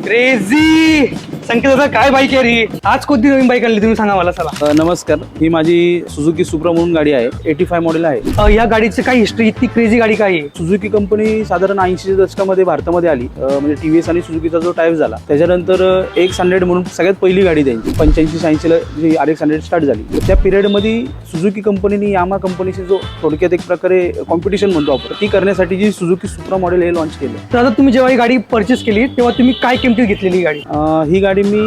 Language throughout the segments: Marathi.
क्रेझी संकेत दादा, काय बाईक आहे रे? आज कोणती नवीन बाईक आणली तुम्ही सांगा मला. चला. नमस्कार, ही माझी सुझुकी सुप्रा म्हणून गाडी आहे. 85 मॉडेल आहे. या गाडीची काय हिस्ट्री, इतकी क्रेझी गाडी काय आहे? सुझुकी कंपनी साधारण 80च्या दशकामध्ये भारतामध्ये आली. म्हणजे टीव्हीएस आणि सुझुकीचा जो टाईप झाला त्याच्यानंतर RX-100 म्हणून सगळ्यात पहिली गाडी त्यांची 85-86 ला जी RX-100 स्टार्ट झाली. त्या पिरियडमध्ये सुझुकी कंपनीने यामा कंपनीशी जो थोडक्यात एक प्रकारे कॉम्पिटिशन म्हणतो आपण, ती करण्यासाठी जी सुझुकी सुप्रा मॉडेल हे लॉन्च केलं. तर आता तुम्ही जेव्हा ही गाडी परचेस केली तेव्हा तुम्ही काय किमतीत घेतलेली ही गाडी? ही गाडी मी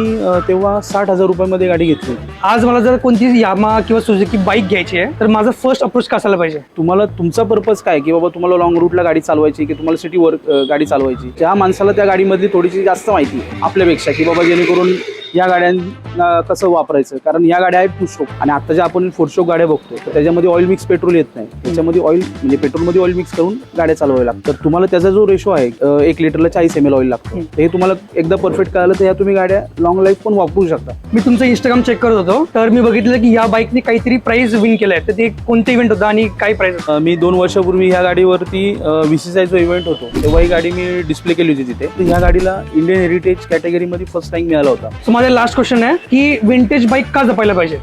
तेव्हा 60,000 रुपयामध्ये गाडी घेतली. आज मला जर कोणती यामा किंवा सुझुकी बाईक घ्यायची आहे तर माझा फर्स्ट अप्रोच काय असायला पाहिजे? तुम्हाला तुमचा पर्पज काय, की बाबा तुम्हाला लॉंग रूटला गाडी चालवायची की तुम्हाला सिटीवर गाडी चालवायची, ज्या माणसाला त्या गाडीमधली थोडीशी जास्त माहिती आहे आपल्यापेक्षा, की बाबा जेणेकरून या गाड्यांना कसं वापरायचं. कारण या गाड्या आहेत 2 स्ट्रोक आणि आता ज्या आपण 4 स्ट्रोक गाड्या बघतो तर त्याच्यामध्ये ऑइल मिक्स पेट्रोल येत नाही. त्याच्यामध्ये ऑइल म्हणजे पेट्रोलमध्ये ऑइल मिक्स करून गाड्या चालवाव्या लागतात. तर तुम्हाला त्याचा जो रेशो आहे 1 लिटरला 40 ml ऑइल लागतं. हे तुम्हाला एकदा परफेक्ट कळालं तर या तुम्ही गाड्या लॉंग लाईफ पण वापरू शकता. मी तुमचं इंस्टाग्राम चेक करत होतो तर मी बघितलं की या बाईकने काहीतरी प्राइस विन केलाय. तर ते कोणते इव्हेंट होतं आणि काय प्राइस? मी 2 वर्षापूर्वी ह्या गाडीवरती VCCI जो इव्हेंट होतो तेव्हा ही गाडी मी डिस्प्ले केली होती तिथे. तर ह्या गाडीला इंडियन हेरिटेज कॅटेगरीमध्ये फर्स्ट रँक मिळाला होता. सो माझा लास्ट क्वेश्चन आहे की विंटेज बाईक का जपायला पाहिजे?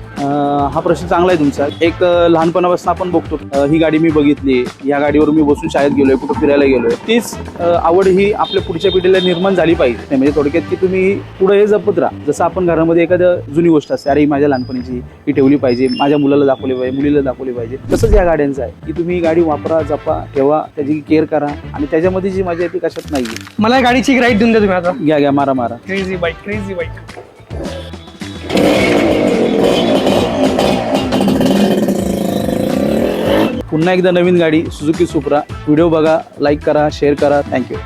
हा प्रश्न चांगला आहे तुमचा. एक लहानपणापासून आपण बघतो ही गाडी मी बघितली, या गाडीवर मी बसून शाळेत गेलोय, कुठं फिरायला गेलोय. तीच आवड ही आपल्या पुढच्या पिढीला निर्माण झाली पाहिजे. म्हणजे थोडक्यात की तुम्ही पुढे हे जपत राहा. जसं आपण घरामध्ये एखाद्या जुनी गोष्ट असते, अरे माझ्या लहानपणीची ही ठेवली पाहिजे, माझ्या मुलाला दाखवली पाहिजे, मुलीला दाखवली पाहिजे. तसंच या गाड्यांचं आहे की तुम्ही ही गाडी वापरा, जपा, ठेवा, त्याची केअर करा आणि त्याच्यामध्ये जी मजा येते कशात नाही. मला या गाडीची एक राईड देऊन द्या तुम्ही आता. घ्या मारा. Crazy bike. पुन्हा एकदा नवीन गाडी सुझुकी सुप्रा. व्हिडिओ बघा, लाईक करा, शेअर करा. थँक्यू.